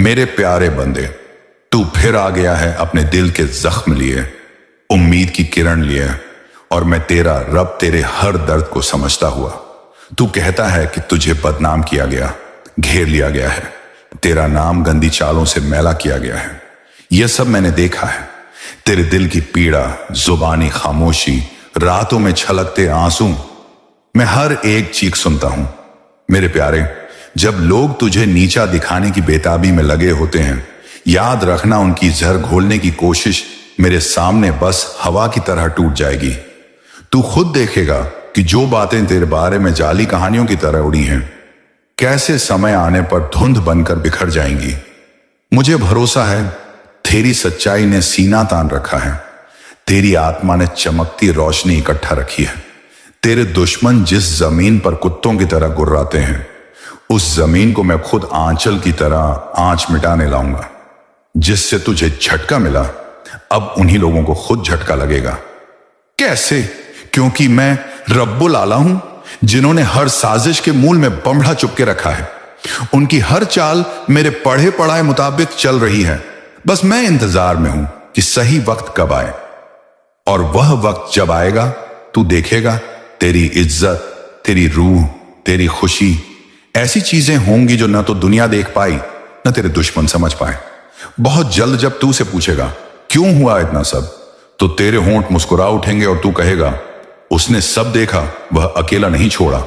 میرے پیارے بندے، تو پھر آ گیا ہے اپنے دل کے زخم لیے، امید کی کرن لیے، اور میں تیرا رب تیرے ہر درد کو سمجھتا ہوا۔ تو کہتا ہے کہ تجھے بدنام کیا گیا، گھیر لیا گیا ہے، تیرا نام گندی چالوں سے میلا کیا گیا ہے۔ یہ سب میں نے دیکھا ہے، تیرے دل کی پیڑا، زبانی خاموشی، راتوں میں چھلکتے آنسو، میں ہر ایک چیخ سنتا ہوں۔ میرے پیارے، جب لوگ تجھے نیچا دکھانے کی بےتابی میں لگے ہوتے ہیں، یاد رکھنا ان کی زہر گھولنے کی کوشش میرے سامنے بس ہوا کی طرح ٹوٹ جائے گی۔ تو خود دیکھے گا کہ جو باتیں تیرے بارے میں جعلی کہانیوں کی طرح اڑی ہیں، کیسے سمے آنے پر دھند بن کر بکھر جائیں گی۔ مجھے بھروسہ ہے تیری سچائی نے سینہ تان رکھا ہے، تیری آتما نے چمکتی روشنی اکٹھا رکھی ہے۔ تیرے دشمن جس زمین پر کتوں کی طرح گراتے ہیں، اس زمین کو میں خود آنچل کی طرح آنچ مٹانے لاؤں گا۔ جس سے تجھے جھٹکا ملا، اب انہی لوگوں کو خود جھٹکا لگے گا۔ کیسے؟ کیونکہ میں رب العالی ہوں، جنہوں نے ہر سازش کے مول میں بمڑا چپ کے رکھا ہے۔ ان کی ہر چال میرے پڑھے پڑھائے مطابق چل رہی ہے۔ بس میں انتظار میں ہوں کہ صحیح وقت کب آئے، اور وہ وقت جب آئے گا تو دیکھے گا تیری عزت، تیری روح، تیری خوشی، ایسی چیزیں ہوں گی جو نہ تو دنیا دیکھ پائی، نہ تیرے دشمن سمجھ پائے۔ بہت جلد جب تو سے پوچھے گا کیوں ہوا اتنا سب، تو تیرے ہونٹ مسکرا اٹھیں گے اور تو کہے گا اس نے سب دیکھا، وہ اکیلا نہیں چھوڑا۔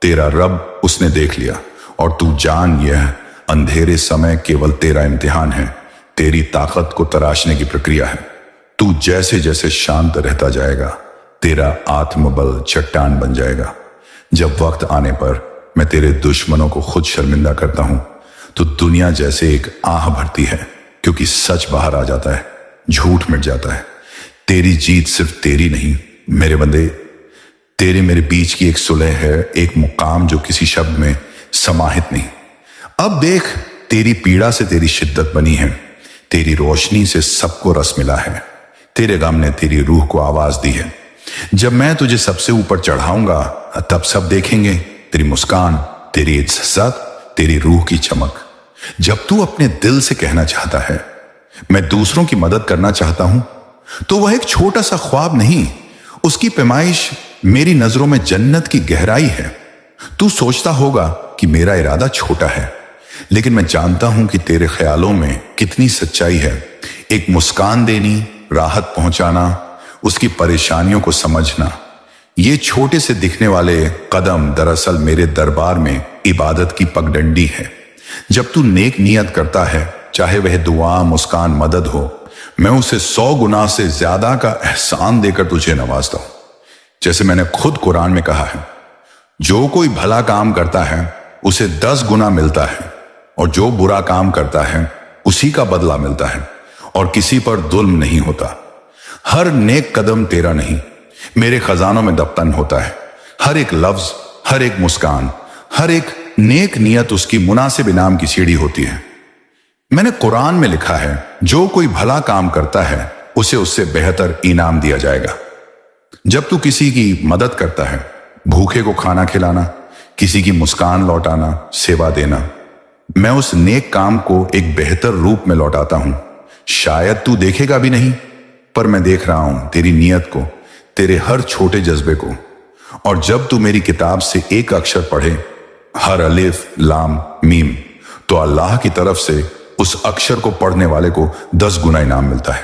تیرا رب اس نے دیکھ لیا، اور تو جان یہ اندھیرے سمے کیول تیرا امتحان ہے، تیری طاقت کو تراشنے کی پرکریا ہے۔ تو جیسے جیسے شانت رہتا جائے گا، تیرا آتم بل چٹان بن جائے گا۔ جب وقت آنے پر میں تیرے دشمنوں کو خود شرمندہ کرتا ہوں، تو دنیا جیسے ایک آہ بھرتی ہے، کیونکہ سچ باہر آ جاتا ہے، جھوٹ مٹ جاتا ہے۔ تیری جیت صرف تیری نہیں میرے بندے، تیرے میرے بیچ کی ایک صلح ہے، ایک مقام جو کسی شبد میں سماہت نہیں۔ اب دیکھ، تیری پیڑا سے تیری شدت بنی ہے، تیری روشنی سے سب کو رس ملا ہے، تیرے غم نے تیری روح کو آواز دی ہے۔ جب میں تجھے سب سے اوپر چڑھاؤں گا، تب سب دیکھیں گے تیری مسکان، تیری عزت، تیری روح کی چمک۔ جب تو اپنے دل سے کہنا چاہتا ہے میں دوسروں کی مدد کرنا چاہتا ہوں، تو وہ ایک چھوٹا سا خواب نہیں، اس کی پیمائش میری نظروں میں جنت کی گہرائی ہے۔ تو سوچتا ہوگا کہ میرا ارادہ چھوٹا ہے، لیکن میں جانتا ہوں کہ تیرے خیالوں میں کتنی سچائی ہے۔ ایک مسکان دینی، راحت پہنچانا، اس کی پریشانیوں کو سمجھنا، یہ چھوٹے سے دکھنے والے قدم دراصل میرے دربار میں عبادت کی پگڈنڈی ہے۔ جب تو نیک نیت کرتا ہے، چاہے وہ دعا، مسکان، مدد ہو، میں اسے 100 گنا سے زیادہ کا احسان دے کر تجھے نوازتا ہوں۔ جیسے میں نے خود قرآن میں کہا ہے، جو کوئی بھلا کام کرتا ہے اسے 10 گنا ملتا ہے، اور جو برا کام کرتا ہے اسی کا بدلہ ملتا ہے، اور کسی پر ظلم نہیں ہوتا۔ ہر نیک قدم تیرا نہیں، میرے خزانوں میں دفن ہوتا ہے۔ ہر ایک لفظ، ہر ایک مسکان، ہر ایک نیک نیت اس کی مناسب انعام کی سیڑھی ہوتی ہے۔ میں نے قرآن میں لکھا ہے، جو کوئی بھلا کام کرتا ہے اسے اس سے بہتر انعام دیا جائے گا۔ جب تو کسی کی مدد کرتا ہے، بھوکے کو کھانا کھلانا، کسی کی مسکان لوٹانا، سیوا دینا، میں اس نیک کام کو ایک بہتر روپ میں لوٹاتا ہوں۔ شاید تو دیکھے گا بھی نہیں، پر میں دیکھ رہا ہوں تیری نیت کو، تیرے ہر چھوٹے جذبے کو۔ اور جب تو میری کتاب سے ایک اکشر پڑھے، ہر الف، لام، میم، تو اللہ کی طرف سے اس اکشر کو پڑھنے والے کو 10 گنا انعام ملتا ہے۔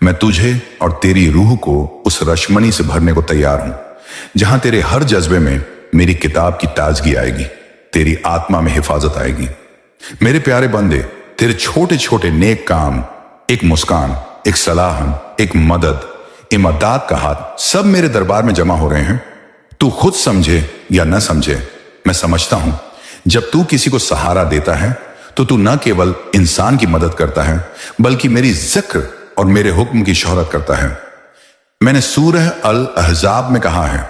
میں تجھے اور تیری روح کو اس رشمنی سے بھرنے کو تیار ہوں، جہاں تیرے ہر جذبے میں میری کتاب کی تازگی آئے گی، تیری آتما میں حفاظت آئے گی۔ میرے پیارے بندے، تیرے چھوٹے چھوٹے نیک کام، ایک مسکان، ایک صلاح، ایک مدد، امداد کا ہاتھ، سب میرے دربار میں جمع ہو رہے ہیں۔ تو خود سمجھے یا نہ سمجھے، میں سمجھتا ہوں جب تو کسی کو سہارا دیتا ہے تو نہ کیول انسان کی مدد کرتا ہے، بلکہ میری ذکر اور میرے حکم کی شہرت کرتا ہے۔ میں نے سورہ الاحزاب میں کہا ہے،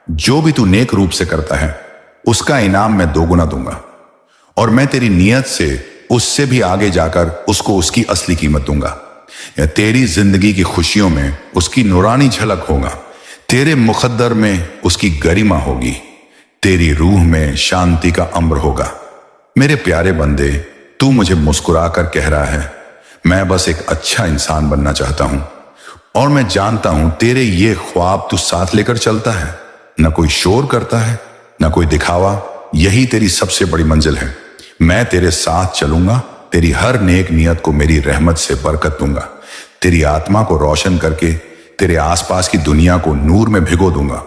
جو بھی تو نیک روپ سے کرتا ہے اس کا انعام میں 2 گنا دوں گا، اور میں تیری نیت سے اس سے بھی آگے جا کر اس کو اس کی اصلی قیمت دوں گا۔ یا تیری زندگی کی خوشیوں میں اس کی نورانی جھلک ہوگا، تیرے مقدر میں اس کی گریما ہوگی، تیری روح میں شانتی کا امر ہوگا۔ میرے پیارے بندے، तू मुझे मुस्कुरा कर कह रहा है मैं बस एक अच्छा इंसान बनना चाहता हूं, और मैं जानता हूं तेरे ये ख्वाब तू साथ लेकर चलता है, न कोई शोर करता है न कोई दिखावा। यही तेरी सबसे बड़ी मंजिल है। मैं तेरे साथ चलूंगा, तेरी हर नेक नियत को मेरी रहमत से बरकत दूंगा, तेरी आत्मा को रोशन करके तेरे आसपास की दुनिया को नूर में भिगो दूंगा।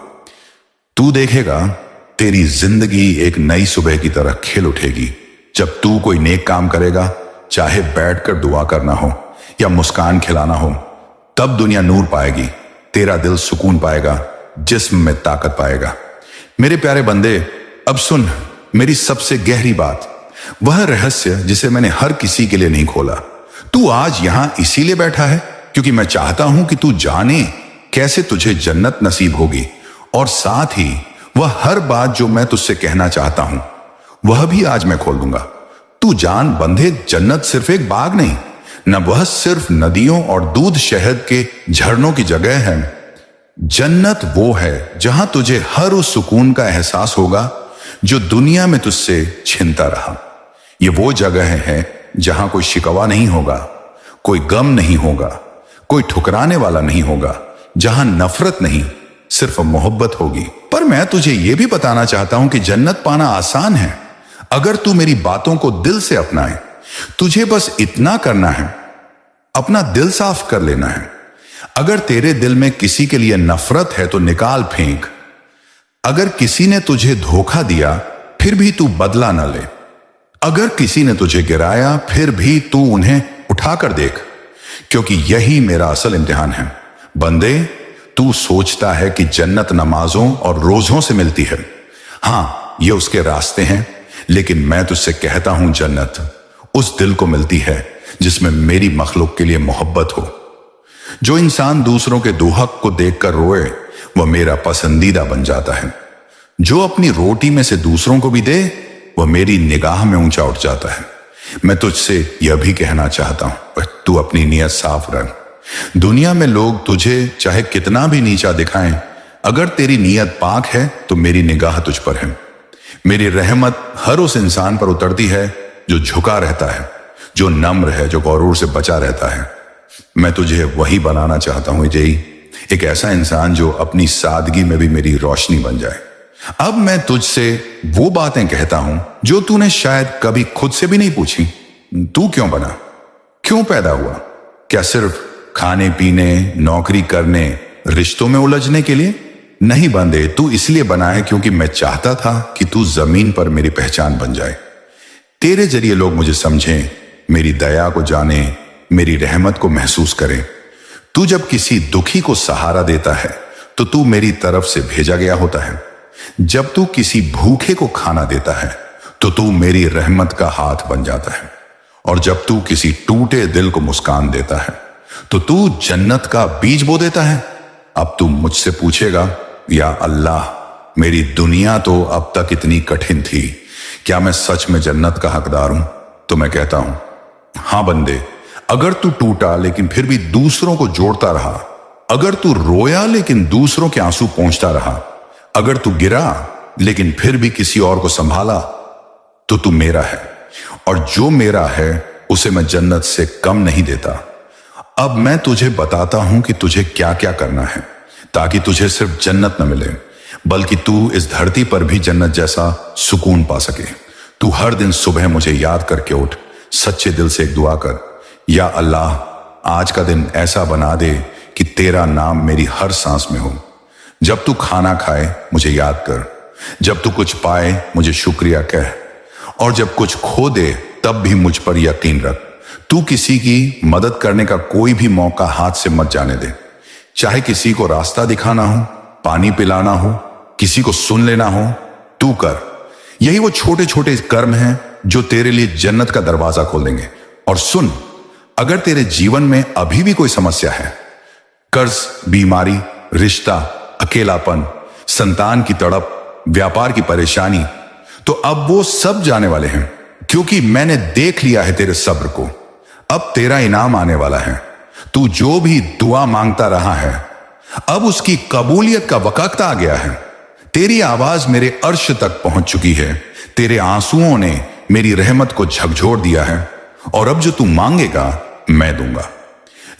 तू देखेगा तेरी जिंदगी एक नई सुबह की तरह खिल उठेगी। जब तू कोई नेक काम करेगा, चाहे बैठकर दुआ करना हो या मुस्कान खिलाना हो, तब दुनिया नूर पाएगी, तेरा दिल सुकून पाएगा, जिस्म में ताकत पाएगा। मेरे प्यारे बंदे, अब सुन मेरी सबसे गहरी बात, वह रहस्य जिसे मैंने हर किसी के लिए नहीं खोला। तू आज यहां इसीलिए बैठा है क्योंकि मैं चाहता हूं कि तू जाने कैसे तुझे जन्नत नसीब होगी, और साथ ही वह हर बात जो मैं तुझसे कहना चाहता हूं वह भी आज मैं खोल दूंगा। तू जान बंधे, जन्नत सिर्फ एक बाग नहीं, न वह सिर्फ नदियों और दूध शहद के झरनों की जगह है। जन्नत वो है जहां तुझे हर उस सुकून का एहसास होगा जो दुनिया में तुझसे छिनता रहा। ये वो जगह है जहां कोई शिकवा नहीं होगा, कोई गम नहीं होगा, कोई ठुकराने वाला नहीं होगा, जहां नफरत नहीं सिर्फ मोहब्बत होगी। पर मैं तुझे यह भी बताना चाहता हूं कि जन्नत पाना आसान है अगर तू मेरी बातों को दिल से अपनाए। तुझे बस इतना करना है, अपना दिल साफ कर लेना है। अगर तेरे दिल में किसी के लिए नफरत है तो निकाल फेंक। अगर किसी ने तुझे धोखा दिया फिर भी तू बदला न ले। अगर किसी ने तुझे गिराया फिर भी तू उन्हें उठाकर देख, क्योंकि यही मेरा असल इम्तिहान है। बंदे, तू सोचता है कि जन्नत नमाजों और रोजों से मिलती है। हां, ये उसके रास्ते हैं, लेकिन मैं तुझसे कहता हूं जन्नत उस दिल को मिलती है जिसमें मेरी मखलूक के लिए मोहब्बत हो। जो इंसान दूसरों के दुहक को देखकर रोए वह मेरा पसंदीदा बन जाता है। जो अपनी रोटी में से दूसरों को भी दे वह मेरी निगाह में ऊंचा उठ जाता है। मैं तुझसे यह भी कहना चाहता हूं, तू अपनी नीयत साफ रख। दुनिया में लोग तुझे चाहे कितना भी नीचा दिखाएं, अगर तेरी नीयत पाक है तो मेरी निगाह तुझ पर है। मेरी रहमत हर उस इंसान पर उतरती है जो झुका रहता है, जो नम्र है, जो गौरूर से बचा रहता है। मैं तुझे वही बनाना चाहता हूं जय, एक ऐसा इंसान जो अपनी सादगी में भी मेरी रोशनी बन जाए। अब मैं तुझसे वो बातें कहता हूं जो तूने शायद कभी खुद से भी नहीं पूछी। तू क्यों बना, क्यों पैदा हुआ? क्या सिर्फ खाने पीने, नौकरी करने, रिश्तों में उलझने के लिए? नहीं बंदे, तू इसलिए बना है क्योंकि मैं चाहता था कि तू जमीन पर मेरी पहचान बन जाए। तेरे जरिए लोग मुझे समझें, मेरी दया को जाने, मेरी रहमत को महसूस करें। तू जब किसी दुखी को सहारा देता है तो तू मेरी तरफ से भेजा गया होता है। जब तू किसी भूखे को खाना देता है तो तू मेरी रहमत का हाथ बन जाता है। और जब तू किसी टूटे दिल को मुस्कान देता है तो तू जन्नत का बीज बो देता है। अब तू मुझसे पूछेगा, या अल्लाह, मेरी दुनिया तो अब तक इतनी कठिन थी, क्या मैं सच में जन्नत का हकदार हूं? तो मैं कहता हूं, हां बंदे, अगर तू टूटा लेकिन फिर भी दूसरों को जोड़ता रहा, अगर तू रोया लेकिन दूसरों के आंसू पहुंचता रहा, अगर तू गिरा लेकिन फिर भी किसी और को संभाला, तो तू मेरा है। और जो मेरा है उसे मैं जन्नत से कम नहीं देता। अब मैं तुझे बताता हूं कि तुझे क्या क्या करना है ताकि तुझे सिर्फ जन्नत न मिले बल्कि तू इस धरती पर भी जन्नत जैसा सुकून पा सके। तू हर दिन सुबह मुझे याद करके उठ, सच्चे दिल से एक दुआ कर, या अल्लाह, आज का दिन ऐसा बना दे कि तेरा नाम मेरी हर सांस में हो। जब तू खाना खाए मुझे याद कर, जब तू कुछ पाए मुझे शुक्रिया कह, और जब कुछ खो दे तब भी मुझ पर यकीन रख। तू किसी की मदद करने का कोई भी मौका हाथ से मत जाने दे, चाहे किसी को रास्ता दिखाना हो, पानी पिलाना हो, किसी को सुन लेना हो, तू कर। यही वो छोटे छोटे कर्म हैं जो तेरे लिए जन्नत का दरवाजा खोल देंगे। और सुन, अगर तेरे जीवन में अभी भी कोई समस्या है, कर्ज, बीमारी, रिश्ता, अकेलापन, संतान की तड़प, व्यापार की परेशानी, तो अब वो सब जाने वाले हैं, क्योंकि मैंने देख लिया है तेरे सब्र को। अब तेरा इनाम आने वाला है। तू जो भी दुआ मांगता रहा है, अब उसकी कबूलियत का वक्त आ गया है। तेरी आवाज मेरे अर्श तक पहुंच चुकी है। तेरे आंसुओं ने मेरी रहमत को झकझोर दिया है। और अब जो तू मांगेगा मैं दूंगा।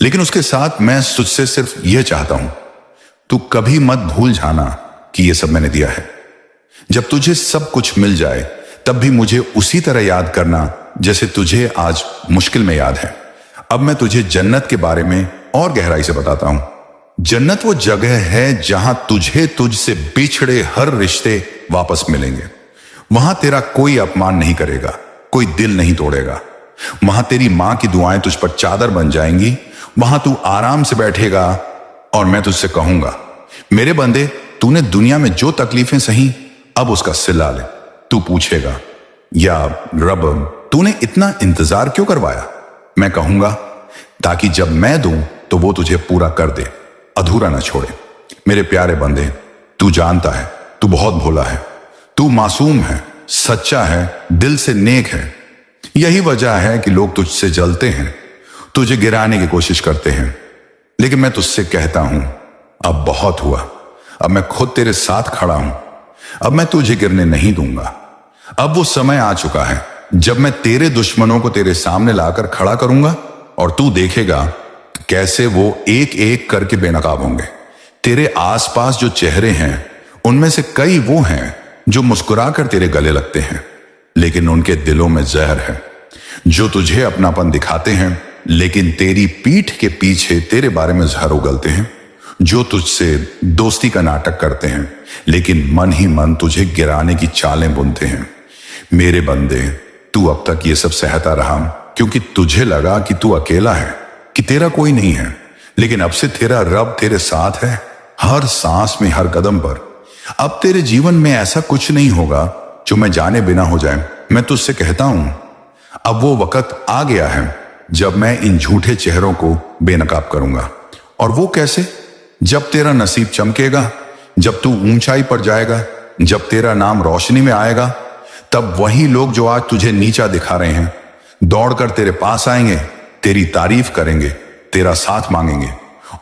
लेकिन उसके साथ मैं तुझसे सिर्फ यह चाहता हूं, तू कभी मत भूल जाना कि यह सब मैंने दिया है। जब तुझे सब कुछ मिल जाए तब भी मुझे उसी तरह याद करना जैसे तुझे आज मुश्किल में याद है। अब मैं तुझे जन्नत के बारे में और गहराई से बताता हूं। जन्नत वो जगह है जहां तुझसे बिछड़े हर रिश्ते वापस मिलेंगे। वहां तेरा कोई अपमान नहीं करेगा, कोई दिल नहीं तोड़ेगा। वहां तेरी मां की दुआएं तुझ पर चादर बन जाएंगी। वहां तू आराम से बैठेगा और मैं तुझसे कहूंगा, मेरे बंदे, तूने दुनिया में जो तकलीफें सही अब उसका सिला ले। तू पूछेगा, या रब तूने इतना इंतजार क्यों करवाया? मैं कहूंगा, ताकि जब मैं दूं तो वो तुझे पूरा कर दे, अधूरा ना छोड़े। मेरे प्यारे बंदे, तू जानता है तू बहुत भोला है, तू मासूम है, सच्चा है, दिल से नेक है। यही वजह है कि लोग तुझसे जलते हैं, तुझे गिराने की कोशिश करते हैं। लेकिन मैं तुझसे कहता हूं, अब बहुत हुआ। अब मैं खुद तेरे साथ खड़ा हूं। अब मैं तुझे गिरने नहीं दूंगा। अब वो समय आ चुका है जब मैं तेरे दुश्मनों को तेरे सामने लाकर खड़ा करूंगा और तू देखेगा कैसे वो एक एक करके बेनकाब होंगे। तेरे आसपास जो चेहरे हैं उनमें से कई वो हैं जो मुस्कुराकर तेरे गले लगते हैं, लेकिन उनके दिलों में जहर है। जो तुझे अपनापन दिखाते हैं लेकिन तेरी पीठ के पीछे तेरे बारे में जहर उगलते हैं। जो तुझसे दोस्ती का नाटक करते हैं लेकिन मन ही मन तुझे गिराने की चालें बुनते हैं। मेरे बंदे, तू अब तक ये सब सहता रहा क्योंकि तुझे लगा कि तू अकेला है, कि तेरा कोई नहीं है। लेकिन अब से तेरा रब तेरे साथ है, हर सांस में, हर कदम पर। अब तेरे जीवन में ऐसा कुछ नहीं होगा जो मैं जाने बिना हो जाए। मैं तुझसे कहता हूं, अब वो वक्त आ गया है जब मैं इन झूठे चेहरों को बेनकाब करूंगा। और वो कैसे? जब तेरा नसीब चमकेगा, जब तू ऊंचाई पर जाएगा, जब तेरा नाम रोशनी में आएगा, तब वही लोग जो आज तुझे नीचा दिखा रहे हैं दौड़कर तेरे पास आएंगे, तेरी तारीफ करेंगे, तेरा साथ मांगेंगे।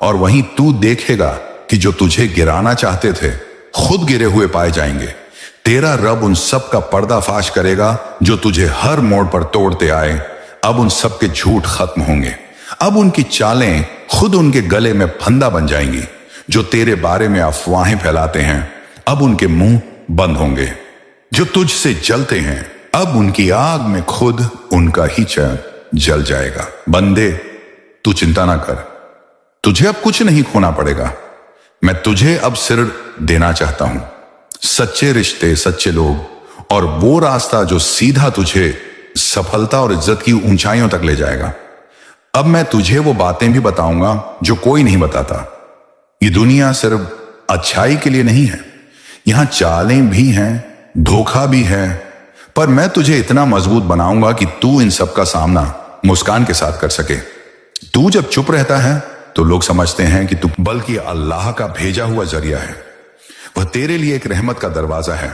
और वहीं तू देखेगा कि जो तुझे गिराना चाहते थे खुद गिरे हुए पाए जाएंगे। तेरा रब उन सब का पर्दाफाश करेगा जो तुझे हर मोड़ पर तोड़ते आए। अब उन सब के झूठ खत्म होंगे। अब उनकी चालें खुद उनके गले में फंदा बन जाएंगी। जो तेरे बारे में अफवाहें फैलाते हैं अब उनके मुंह बंद होंगे। जो तुझसे जलते हैं अब उनकी आग में खुद उनका ही चैन जल जाएगा। बंदे, तू चिंता ना कर, तुझे अब कुछ नहीं खोना पड़ेगा। मैं तुझे अब सिर देना चाहता हूं, सच्चे रिश्ते, सच्चे लोग और वो रास्ता जो सीधा तुझे सफलता और इज्जत की ऊंचाइयों तक ले जाएगा। अब मैं तुझे वो बातें भी बताऊंगा जो कोई नहीं बताता। ये दुनिया सिर्फ अच्छाई के लिए नहीं है, यहां चालें भी हैं, धोखा भी है, पर मैं तुझे इतना मजबूत बनाऊंगा कि तू इन सब का सामना मुस्कान के साथ कर सके। तू जब चुप रहता है तो लोग समझते हैं कि तू बल्कि अल्लाह का भेजा हुआ जरिया है। वह तेरे लिए एक रहमत का दरवाजा है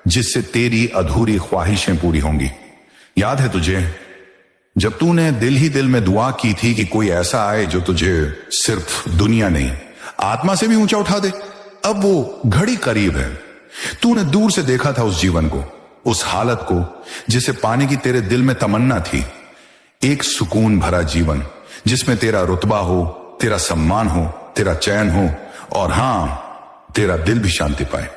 जिससे तेरी अधूरी ख्वाहिशें पूरी होंगी। याद है तुझे जब तूने दिल ही दिल में दुआ की थी कि कोई ऐसा आए जो तुझे सिर्फ दुनिया नहीं आत्मा से भी ऊंचा उठा दे? अब वो घड़ी करीब है। तूने दूर से देखा था उस जीवन को, उस हालत को जिसे पाने की तेरे दिल में तमन्ना थी। एक सुकून भरा जीवन जिसमें तेरा रुतबा हो, तेरा सम्मान हो, तेरा चैन हो और हां, तेरा दिल भी शांति पाए।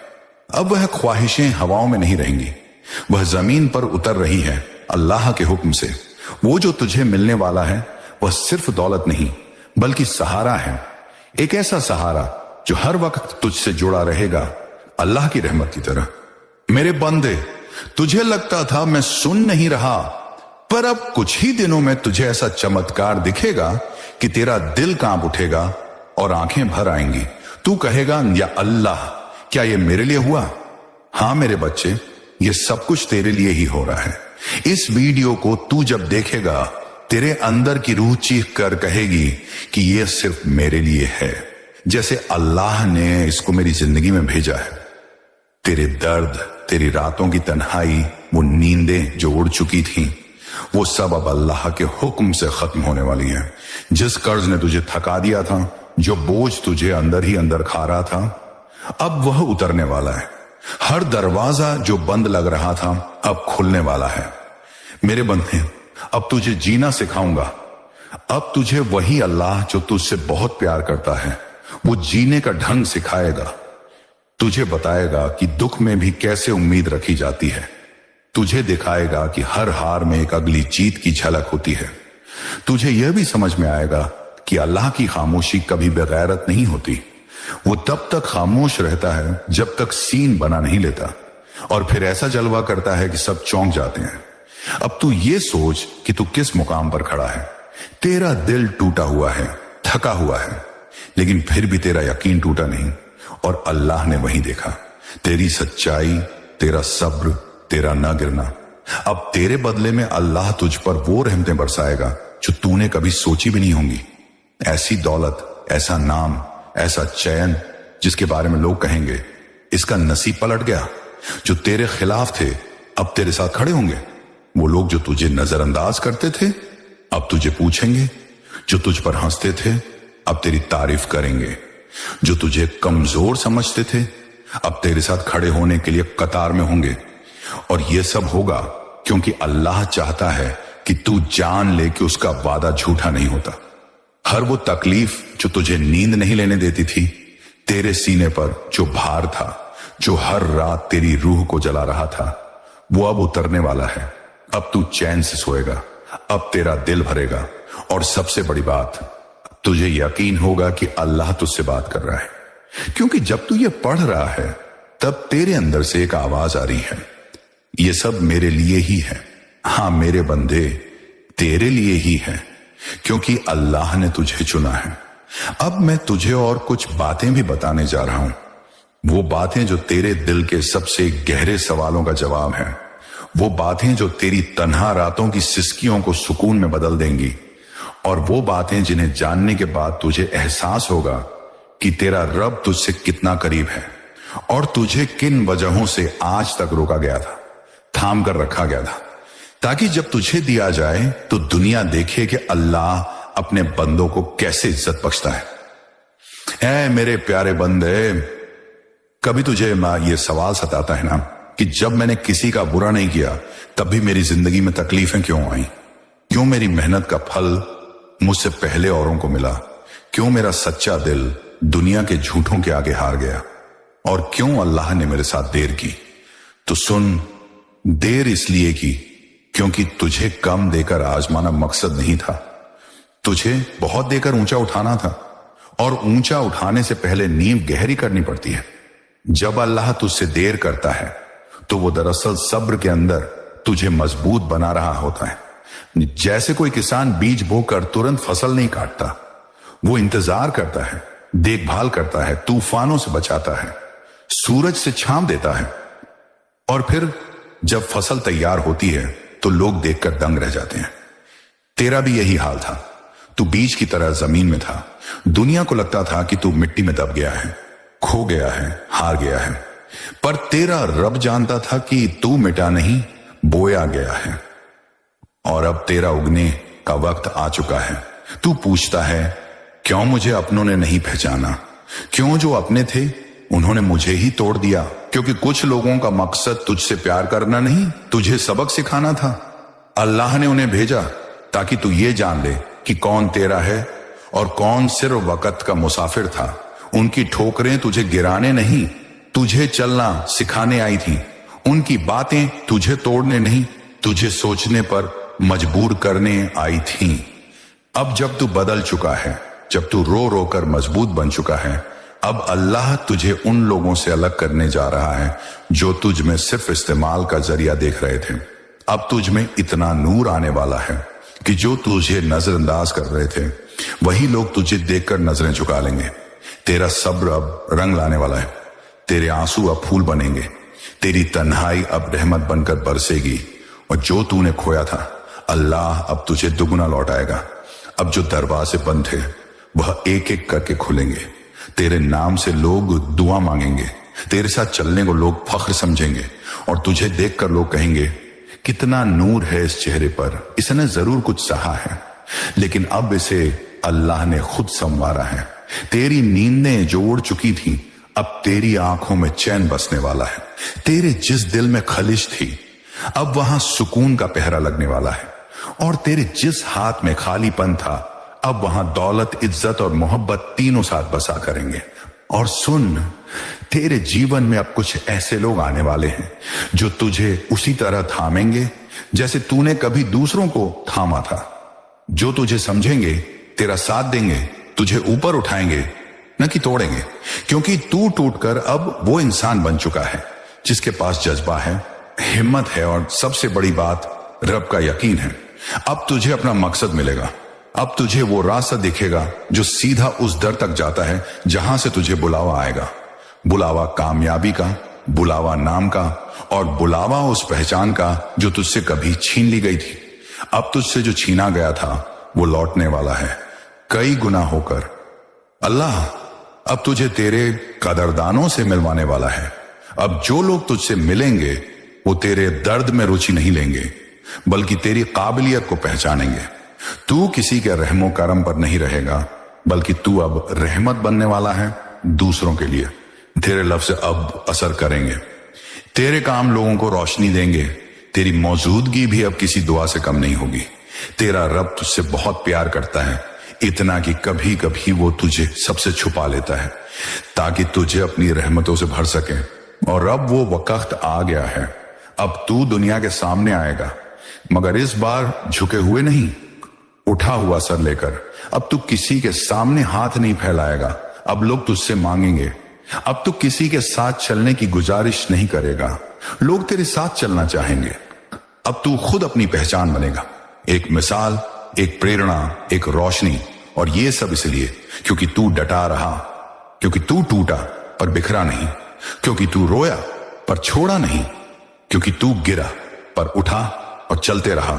अब वह ख्वाहिशें हवाओं में नहीं रहेंगी, वह जमीन पर उतर रही है अल्लाह के हुक्म से। वो जो तुझे मिलने वाला है वह सिर्फ दौलत नहीं बल्कि सहारा है। एक ऐसा सहारा जो हर वक्त तुझसे जुड़ा रहेगा अल्लाह की रहमत की तरह। मेरे बंदे, तुझे लगता था मैं सुन नहीं रहा, पर अब कुछ ही दिनों में तुझे ऐसा चमत्कार दिखेगा कि तेरा दिल कांप उठेगा और आंखें भर आएंगी। तू कहेगा, या अल्लाह, क्या ये मेरे लिए हुआ? हां मेरे बच्चे, ये सब कुछ तेरे लिए ही हो रहा है। इस वीडियो को तू जब देखेगा तेरे अंदर की रूह चीख कर कहेगी कि ये सिर्फ मेरे लिए है, जैसे अल्लाह ने इसको मेरी जिंदगी में भेजा है। तेरे दर्द, तेरी रातों की तन्हाई, वो नींदें जो उड़ चुकी थीं, वो सब अब अल्लाह के हुक्म से खत्म होने वाली हैं। जिस कर्ज ने तुझे थका दिया था, जो बोझ तुझे अंदर ही अंदर खा रहा था, अब वह उतरने वाला है। हर दरवाजा जो बंद लग रहा था अब खुलने वाला है। मेरे बंदे, अब तुझे जीना सिखाऊंगा। अब तुझे वही अल्लाह जो तुझसे बहुत प्यार करता है वो जीने का ढंग सिखाएगा। तुझे बताएगा कि दुख में भी कैसे उम्मीद रखी जाती है। तुझे दिखाएगा कि हर हार में एक अगली जीत की झलक होती है। तुझे यह भी समझ में आएगा कि अल्लाह की खामोशी कभी बेगैरत नहीं होती। वो तब तक खामोश रहता है जब तक सीन बना नहीं लेता, और फिर ऐसा जलवा करता है कि सब चौंक जाते हैं। अब तू ये सोच कि तू किस मुकाम पर खड़ा है। तेरा दिल टूटा हुआ है, थका हुआ है, लेकिन फिर भी तेरा यकीन टूटा नहीं, और अल्लाह ने वही देखा तेरी सच्चाई, तेरा सब्र, तेरा न गिरना। अब तेरे बदले में अल्लाह तुझ पर वो रहमतें बरसाएगा जो तूने कभी सोची भी नहीं होंगी। ऐसी दौलत, ऐसा नाम, ऐसा चैन जिसके बारे में लोग कहेंगे इसका नसीब पलट गया। जो तेरे खिलाफ थे अब तेरे साथ खड़े होंगे। वो लोग जो तुझे नजरअंदाज करते थे अब तुझे पूछेंगे। जो तुझ पर हंसते थे अब तेरी तारीफ करेंगे। जो तुझे कमजोर समझते थे अब तेरे साथ खड़े होने के लिए कतार में होंगे। और यह सब होगा क्योंकि अल्लाह चाहता है कि तू जान ले कि उसका वादा झूठा नहीं होता। हर वो तकलीफ जो तुझे नींद नहीं लेने देती थी, तेरे सीने पर जो भार था, जो हर रात तेरी रूह को जला रहा था, वो अब उतरने वाला है। अब तू चैन से सोएगा, अब तेरा दिल भरेगा, और सबसे बड़ी बात, तुझे यकीन होगा कि अल्लाह तुझसे बात कर रहा है। क्योंकि जब तू ये पढ़ रहा है तब तेरे अंदर से एक आवाज आ रही है, ये सब मेरे लिए ही है। हाँ मेरे बंदे, तेरे लिए ही है, क्योंकि अल्लाह ने तुझे चुना है। अब मैं तुझे और कुछ बातें भी बताने जा रहा हूं। वो बातें जो तेरे दिल के सबसे गहरे सवालों का जवाब है। वो बातें जो तेरी तन्हा रातों की सिसकियों को सुकून में बदल देंगी। और वो बातें जिन्हें जानने के बाद तुझे एहसास होगा कि तेरा रब तुझसे कितना करीब है, और तुझे किन वजहों से आज तक रोका गया था, थाम कर रखा गया था, ताकि जब तुझे दिया जाए तो दुनिया देखे कि अल्लाह अपने बंदों को कैसे इज्जत बख्शता है। ऐ मेरे प्यारे बंदे, कभी तुझे ये सवाल सताता है ना कि जब मैंने किसी का बुरा नहीं किया तब भी मेरी जिंदगी में तकलीफें क्यों आई? क्यों मेरी मेहनत का फल मुझसे पहले औरों को मिला? क्यों मेरा सच्चा दिल दुनिया के झूठों के आगे हार गया? और क्यों अल्लाह ने मेरे साथ देर की? तो सुन, देर इसलिए की क्योंकि तुझे कम देकर आजमाना मकसद नहीं था। तुझे बहुत देकर ऊंचा उठाना था, और ऊंचा उठाने से पहले नींव गहरी करनी पड़ती है। जब अल्लाह तुझसे देर करता है तो वो दरअसल सब्र के अंदर तुझे मजबूत बना रहा होता है। जैसे कोई किसान बीज बोकर तुरंत फसल नहीं काटता, वो इंतजार करता है, देखभाल करता है, तूफानों से बचाता है, सूरज से छांव देता है, और फिर जब फसल तैयार होती है तो लोग देखकर दंग रह जाते हैं। तेरा भी यही हाल था। तू बीज की तरह जमीन में था। दुनिया को लगता था कि तू मिट्टी में दब गया है, खो गया है, हार गया है, पर तेरा रब जानता था कि तू मिटा नहीं, बोया गया है, और अब तेरा उगने का वक्त आ चुका है। तू पूछता है, क्यों मुझे अपनों ने नहीं पहचाना? क्यों जो अपने थे उन्होंने मुझे ही तोड़ दिया? क्योंकि कुछ लोगों का मकसद तुझसे प्यार करना नहीं, तुझे सबक सिखाना था। अल्लाह ने उन्हें भेजा ताकि तू ये जान ले कि कौन तेरा है और कौन सिर्फ वक्त का मुसाफिर था। उनकी ठोकरें तुझे गिराने नहीं, तुझे चलना सिखाने आई थी। उनकी बातें तुझे तोड़ने नहीं, तुझे सोचने पर मजबूर करने आई थी। अब जब तू बदल चुका है, जब तू रो रो कर मजबूत बन चुका है, अब अल्लाह तुझे उन लोगों से अलग करने जा रहा है जो तुझ में सिर्फ इस्तेमाल का जरिया देख रहे थे। अब तुझ में इतना नूर आने वाला है कि जो तुझे नजरअंदाज कर रहे थे वही लोग तुझे देखकर नजरें झुका लेंगे। तेरा सब्र अब रंग लाने वाला है, तेरे आंसू अब फूल बनेंगे, तेरी तन्हाई अब रहमत बनकर बरसेगी, और जो तूने खोया था अल्लाह अब तुझे दुगुना लौटाएगा। अब जो दरवाजे बंद थे वह एक एक करके खुलेंगे। तेरे नाम से लोग दुआ मांगेंगे, तेरे साथ चलने को लोग फख्र समझेंगे, और तुझे देखकर लोग कहेंगे, कितना नूर है इस चेहरे पर, इसने जरूर कुछ सहा है, लेकिन अब इसे अल्लाह ने खुद संवारा है। तेरी नींदें जो उड़ चुकी थी अब तेरी आंखों में चैन बसने वाला है। तेरे जिस दिल में खलिश थी अब वहां सुकून का पहरा लगने वाला है। और तेरे जिस हाथ में खालीपन था, अब वहां दौलत, इज्जत और मोहब्बत तीनों साथ बसा करेंगे। और सुन, तेरे जीवन में अब कुछ ऐसे लोग आने वाले हैं जो तुझे उसी तरह थामेंगे जैसे तूने कभी दूसरों को थामा था, जो तुझे समझेंगे, तेरा साथ देंगे, तुझे ऊपर उठाएंगे, न कि तोड़ेंगे, क्योंकि तू टूटकर अब वो इंसान बन चुका है जिसके पास जज्बा है, हिम्मत है और सबसे बड़ी बात, रब का यकीन है। अब तुझे अपना मकसद मिलेगा। अब तुझे वो रास्ता दिखेगा जो सीधा उस दर तक जाता है जहां से तुझे बुलावा आएगा। बुलावा कामयाबी का, बुलावा नाम का, और बुलावा उस पहचान का जो तुझसे कभी छीन ली गई थी। अब तुझसे जो छीना गया था वो लौटने वाला है, कई गुना होकर। अल्लाह अब तुझे तेरे कदरदानों से मिलवाने वाला है। अब जो लोग तुझसे मिलेंगे वो तेरे दर्द में रुचि नहीं लेंगे, बल्कि तेरी काबिलियत को पहचानेंगे। तू किसी के रहमो करम पर नहीं रहेगा, बल्कि तू अब रहमत बनने वाला है दूसरों के लिए। तेरे लफ्ज़ अब असर करेंगे, तेरे काम लोगों को रोशनी देंगे, तेरी मौजूदगी भी अब किसी दुआ से कम नहीं होगी। तेरा रब तुझसे बहुत प्यार करता है, इतना कि कभी कभी वो तुझे सबसे छुपा लेता है ताकि तुझे अपनी रहमतों से भर सके। और अब वो वक्त आ गया है, अब तू दुनिया के सामने आएगा, मगर इस बार झुके हुए नहीं, उठा हुआ सर लेकर। अब तू किसी के सामने हाथ नहीं फैलाएगा, अब लोग तुझसे मांगेंगे। अब तू किसी के साथ चलने की गुजारिश नहीं करेगा, लोग तेरे साथ चलना चाहेंगे। अब तू खुद अपनी पहचान बनेगा, एक मिसाल, एक प्रेरणा, एक रोशनी। और ये सब इसलिए क्योंकि तू डटा रहा, क्योंकि तू टूटा पर बिखरा नहीं, क्योंकि तू रोया पर छोड़ा नहीं, क्योंकि तू गिरा पर उठा और चलते रहा।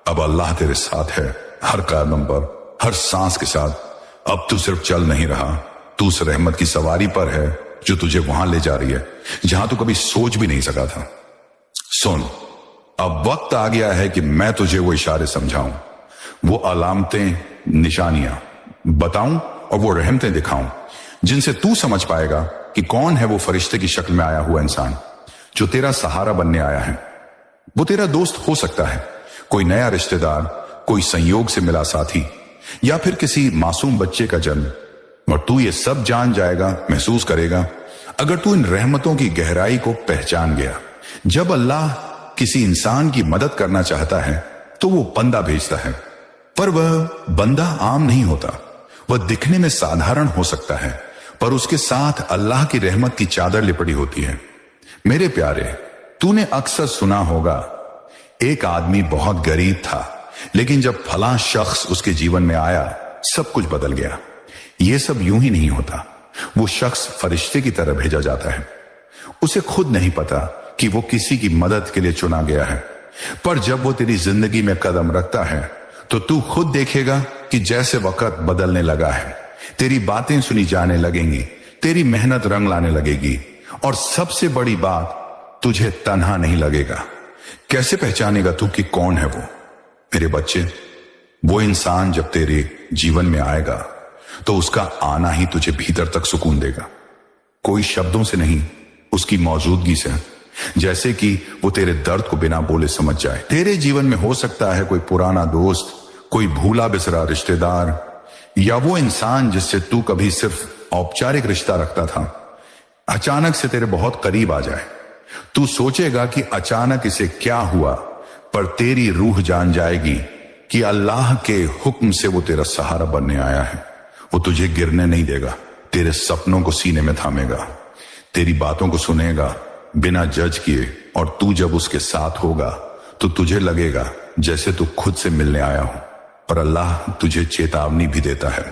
अब अल्लाह तेरे साथ है, हर कदम पर, हर सांस के साथ। अब तू सिर्फ चल नहीं रहा, तू उस रहमत की सवारी पर है जो तुझे वहां ले जा रही है जहां तू कभी सोच भी नहीं सका था। सुन, अब वक्त आ गया है कि मैं तुझे वो इशारे समझाऊं, वो अलामतें, निशानियां बताऊं और वो रहमतें दिखाऊं जिनसे तू समझ पाएगा कि कौन है वो फरिश्ते की शक्ल में आया हुआ इंसान जो तेरा सहारा बनने आया है। वो तेरा दोस्त हो सकता है, कोई नया रिश्तेदार, कोई संयोग से मिला साथी, या फिर किसी मासूम बच्चे का जन्म। और तू ये सब जान जाएगा, महसूस करेगा, अगर तू इन रहमतों की गहराई को पहचान गया। जब अल्लाह किसी इंसान की मदद करना चाहता है तो वो बंदा भेजता है, पर वह बंदा आम नहीं होता। वह दिखने में साधारण हो सकता है, पर उसके साथ अल्लाह की रहमत की चादर लिपटी होती है। मेरे प्यारे, तूने अक्सर सुना होगा, एक आदमी बहुत गरीब था, लेकिन जब फलां शख्स उसके जीवन में आया सब कुछ बदल गया। यह सब यूं ही नहीं होता, वो शख्स फरिश्ते की तरह भेजा जाता है। उसे खुद नहीं पता कि वो किसी की मदद के लिए चुना गया है, पर जब वो तेरी जिंदगी में कदम रखता है तो तू खुद देखेगा कि जैसे वक्त बदलने लगा है, तेरी बातें सुनी जाने लगेंगी, तेरी मेहनत रंग लाने लगेगी, और सबसे बड़ी बात, तुझे तन्हा नहीं लगेगा। कैसे पहचानेगा तू कि कौन है वो? मेरे बच्चे, वो इंसान जब तेरे जीवन में आएगा तो उसका आना ही तुझे भीतर तक सुकून देगा, कोई शब्दों से नहीं, उसकी मौजूदगी से। जैसे कि वो तेरे दर्द को बिना बोले समझ जाए। तेरे जीवन में हो सकता है कोई पुराना दोस्त, कोई भूला बिसरा रिश्तेदार, या वो इंसान जिससे तू कभी सिर्फ औपचारिक रिश्ता रखता था, अचानक से तेरे बहुत करीब आ जाए। तू सोचेगा कि अचानक इसे क्या हुआ, पर तेरी रूह जान जाएगी कि अल्लाह के हुक्म से वो तेरा सहारा बनने आया है। वो तुझे गिरने नहीं देगा, तेरे सपनों को सीने में थामेगा, तेरी बातों को सुनेगा बिना जज किए, और तू जब उसके साथ होगा तो तुझे लगेगा जैसे तू खुद से मिलने आया हो। और अल्लाह तुझे चेतावनी भी देता है,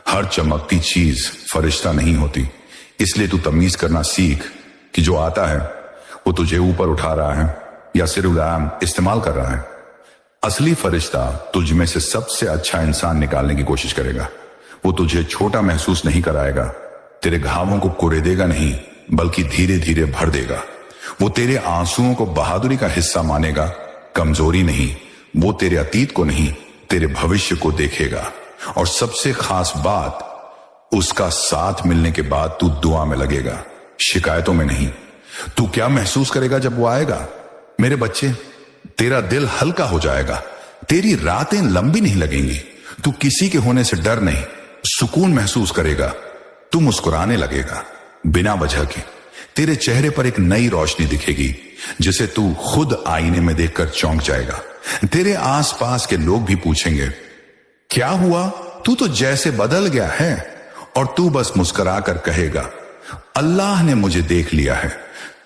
हर चमकती चीज फरिश्ता नहीं होती, इसलिए तू तमीज करना सीख कि जो आता है वो तुझे ऊपर उठा रहा है या सिर्फ इस्तेमाल कर रहा है। असली फरिश्ता तुझ में से सबसे अच्छा इंसान निकालने की कोशिश करेगा। वो तुझे छोटा महसूस नहीं कराएगा, तेरे घावों को कुरेदेगा नहीं, बल्कि धीरे धीरे भर देगा। वो तेरे आंसुओं को बहादुरी का हिस्सा मानेगा, कमजोरी नहीं। वो तेरे अतीत को नहीं, तेरे भविष्य को देखेगा। और सबसे खास बात, उसका साथ मिलने के बाद तू दुआ में लगेगा, शिकायतों में नहीं। तू क्या महसूस करेगा जब वो आएगा? मेरे बच्चे, तेरा दिल हल्का हो जाएगा, तेरी रातें लंबी नहीं लगेंगी, तू किसी के होने से डर नहीं, सुकून महसूस करेगा, तू मुस्कुराने लगेगा बिना वजह के। तेरे चेहरे पर एक नई रोशनी दिखेगी जिसे तू खुद आईने में देखकर चौंक जाएगा। तेरे आसपास के लोग भी पूछेंगे, क्या हुआ, तू तो जैसे बदल गया है, और तू बस मुस्कुराकर कहेगा, अल्लाह ने मुझे देख लिया है।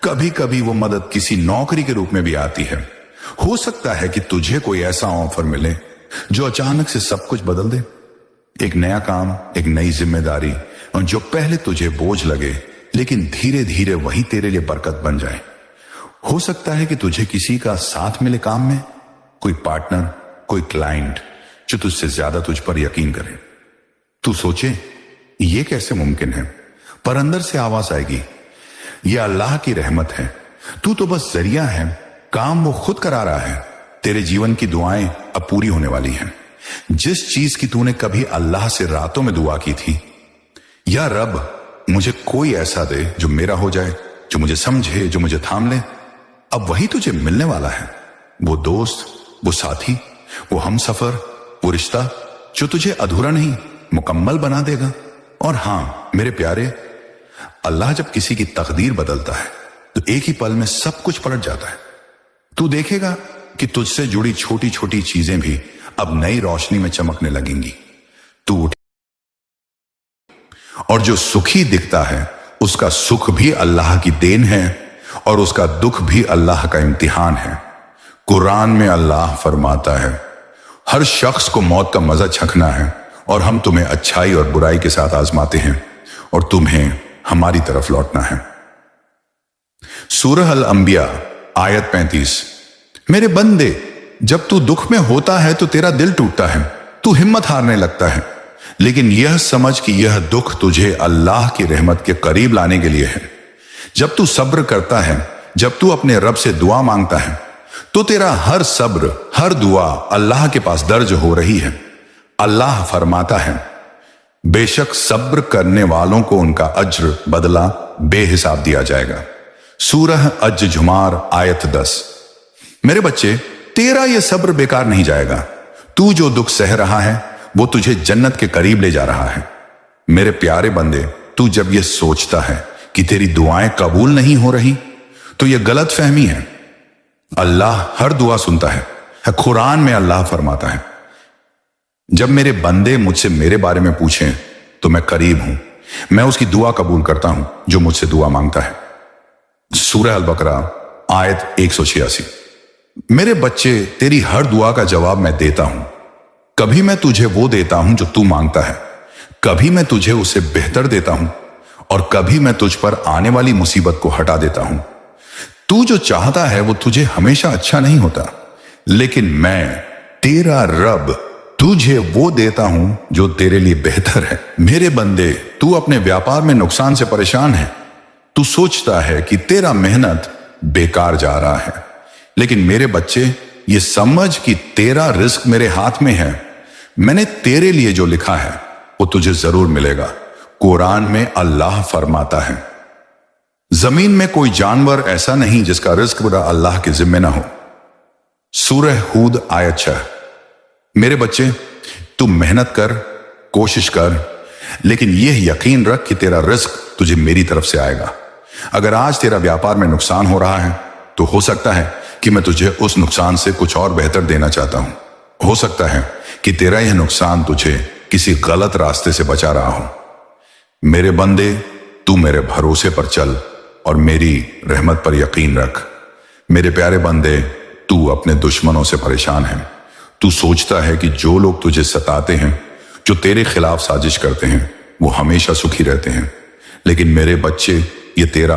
कभी कभी वो मदद किसी नौकरी के रूप में भी आती है। हो सकता है कि तुझे कोई ऐसा ऑफर मिले जो अचानक से सब कुछ बदल दे। एक नया काम, एक नई जिम्मेदारी, और जो पहले तुझे बोझ लगे लेकिन धीरे धीरे वही तेरे लिए बरकत बन जाए। हो सकता है कि तुझे किसी का साथ मिले काम में, कोई पार्टनर, कोई क्लाइंट जो तुझसे ज्यादा तुझ पर यकीन करे। तू सोचे ये कैसे मुमकिन है, पर अंदर से आवाज आएगी, ये अल्लाह की रहमत है, तू तो बस जरिया है, काम वो खुद करा रहा है। तेरे जीवन की दुआएं अब पूरी होने वाली हैं। जिस चीज की तूने कभी अल्लाह से रातों में दुआ की थी, या रब मुझे कोई ऐसा दे जो मेरा हो जाए, जो मुझे समझे, जो मुझे थाम ले, अब वही तुझे मिलने वाला है। वो दोस्त, वो साथी, वो हमसफर, वो रिश्ता जो तुझे अधूरा नहीं मुकम्मल बना देगा। और हां मेरे प्यारे, अल्लाह जब किसी की तकदीर बदलता है तो एक ही पल में सब कुछ पलट जाता है। तू देखेगा कि तुझसे जुड़ी छोटी छोटी चीजें भी अब नई रोशनी में चमकने लगेंगी। तू उठ, और जो सुखी दिखता है उसका सुख भी अल्लाह की देन है, और उसका दुख भी अल्लाह का इम्तिहान है। कुरान में अल्लाह फरमाता है, हर शख्स को मौत का मजा चखना है, और हम तुम्हें अच्छाई और बुराई के साथ आजमाते हैं, और तुम्हें हमारी तरफ लौटना है। सूरह अल अंबिया आयत 35। मेरे बंदे, जब तू दुख में होता है तो तेरा दिल टूटता है, तू हिम्मत हारने लगता है, लेकिन यह समझ कि यह दुख तुझे अल्लाह की रहमत के करीब लाने के लिए है। जब तू सब्र करता है, जब तू अपने रब से दुआ मांगता है, तो तेरा हर सब्र, हर दुआ अल्लाह के पास दर्ज हो रही है। अल्लाह फरमाता है, बेशक सब्र करने वालों को उनका अज्र, बदला बेहिसाब दिया जाएगा। सूरह अज जुमार आयत 10। मेरे बच्चे, तेरा यह सब्र बेकार नहीं जाएगा। तू जो दुख सह रहा है वो तुझे जन्नत के करीब ले जा रहा है। मेरे प्यारे बंदे, तू जब यह सोचता है कि तेरी दुआएं कबूल नहीं हो रही तो यह गलत फहमी है। अल्लाह हर दुआ सुनता है। कुरान में अल्लाह फरमाता है, जब मेरे बंदे मुझसे मेरे बारे में पूछें तो मैं करीब हूं, मैं उसकी दुआ कबूल करता हूं जो मुझसे दुआ मांगता है। सूरह अल बकरा आयत 186। मेरे बच्चे, तेरी हर दुआ का जवाब मैं देता हूं। कभी मैं तुझे वो देता हूं जो तू मांगता है, कभी मैं तुझे उसे बेहतर देता हूं, और कभी मैं तुझ पर आने वाली मुसीबत को हटा देता हूं। तू जो चाहता है वो तुझे हमेशा अच्छा नहीं होता, लेकिन मैं तेरा रब तुझे वो देता हूं जो तेरे लिए बेहतर है। मेरे बंदे, तू अपने व्यापार में नुकसान से परेशान है। तू सोचता है कि तेरा मेहनत बेकार जा रहा है, लेकिन मेरे बच्चे, ये समझ कि तेरा रिस्क मेरे हाथ में है। मैंने तेरे लिए जो लिखा है वो तुझे जरूर मिलेगा। कुरान में अल्लाह फरमाता है, जमीन में कोई जानवर ऐसा नहीं जिसका रिस्क पूरा अल्लाह के जिम्मे ना हो। सूरह हूद आयत 6। मेरे बच्चे, तू मेहनत कर, कोशिश कर, लेकिन यह यकीन रख कि तेरा रिस्क तुझे मेरी तरफ से आएगा। अगर आज तेरा व्यापार में नुकसान हो रहा है तो हो सकता है कि मैं तुझे उस नुकसान से कुछ और बेहतर देना चाहता हूं। हो सकता है कि तेरा यह नुकसान तुझे किसी गलत रास्ते से बचा रहा हो। मेरे बंदे, तू मेरे भरोसे पर चल और मेरी रहमत पर यकीन रख। मेरे प्यारे बंदे, तू अपने दुश्मनों से परेशान है। तू सोचता है कि जो लोग तुझे सताते हैं, जो तेरे खिलाफ साजिश करते हैं, वो हमेशा सुखी रहते हैं, लेकिन मेरे बच्चे, ये तेरा